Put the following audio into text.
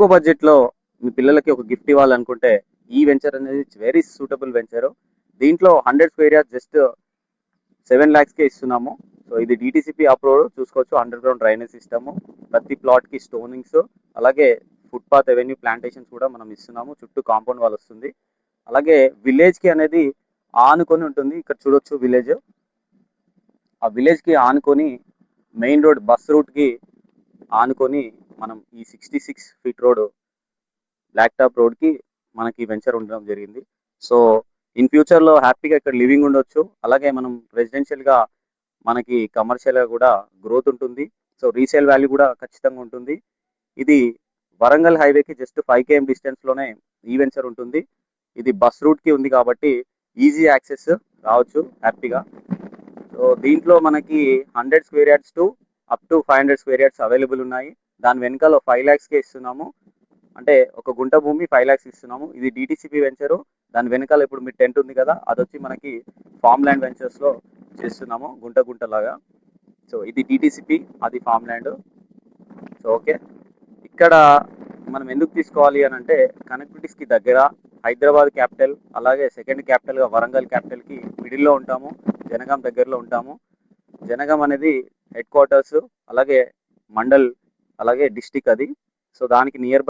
తక్కువ బడ్జెట్లో మీ పిల్లలకి ఒక గిఫ్ట్ ఇవ్వాలనుకుంటే ఈ వెంచర్ అనేది వెరీ సూటబుల్ వెంచర్. దీంట్లో 100 స్క్వేర్ యార్డ్స్ జస్ట్ 7 lakhsకే ఇస్తున్నాము. సో ఇది డిటిసిపి అప్రూవ్డ్, చూసుకోవచ్చు. అండర్ గ్రౌండ్ డ్రైనేజ్ సిస్టమ్, ప్రతి ప్లాట్కి స్టోనింగ్స్, అలాగే ఫుట్పాత్ అవెన్యూ ప్లాంటేషన్స్ కూడా మనం ఇస్తున్నాము. చుట్టూ కాంపౌండ్ వాల్ వస్తుంది. అలాగే విలేజ్కి అనేది ఆనుకొని ఉంటుంది. ఇక్కడ చూడొచ్చు విలేజ్. ఆ విలేజ్కి ఆనుకొని మెయిన్ రోడ్ బస్ రూట్కి ఆనుకొని మనం ఈ 66 ఫీట్ రోడ్ బ్లాక్ టాప్ రోడ్కి మనకి వెంచర్ ఉండడం జరిగింది. సో ఇన్ ఫ్యూచర్లో హ్యాపీగా ఇక్కడ లివింగ్ ఉండొచ్చు. అలాగే మనం రెసిడెన్షియల్గా మనకి కమర్షియల్గా కూడా గ్రోత్ ఉంటుంది. సో రీసేల్ వాల్యూ కూడా ఖచ్చితంగా ఉంటుంది. ఇది వరంగల్ హైవేకి జస్ట్ 5 km డిస్టెన్స్లోనే ఈ వెంచర్ ఉంటుంది. ఇది బస్ రూట్కి ఉంది కాబట్టి ఈజీ యాక్సెస్ రావచ్చు హ్యాపీగా. సో దీంట్లో మనకి 100 square yards to up to 500 square yards available ఉన్నాయి. దాని వెనకాల 5 lakhsకే ఇస్తున్నాము. అంటే ఒక గుంట భూమి 5 lakhs ఇస్తున్నాము. ఇది డిటిసిపి వెంచరు. దాని వెనకాల ఇప్పుడు మీ టెంట్ ఉంది కదా, అది వచ్చి మనకి ఫామ్ ల్యాండ్ వెంచర్స్లో చేస్తున్నాము, గుంట గుంటలాగా. సో ఇది డిటిసిపి, అది ఫామ్ ల్యాండ్. సో ఓకే, ఇక్కడ మనం ఎందుకు తీసుకోవాలి అని అంటే కనెక్టివిటీస్కి దగ్గర, హైదరాబాద్ క్యాపిటల్, అలాగే సెకండ్ క్యాపిటల్గా వరంగల్ క్యాపిటల్కి మిడిల్లో ఉంటాము. జనగాం దగ్గరలో ఉంటాము. జనగాం అనేది హెడ్ క్వార్టర్స్, అలాగే మండల్, అలాగే డిస్టిక్ అది. సో దానికి నియర్ బై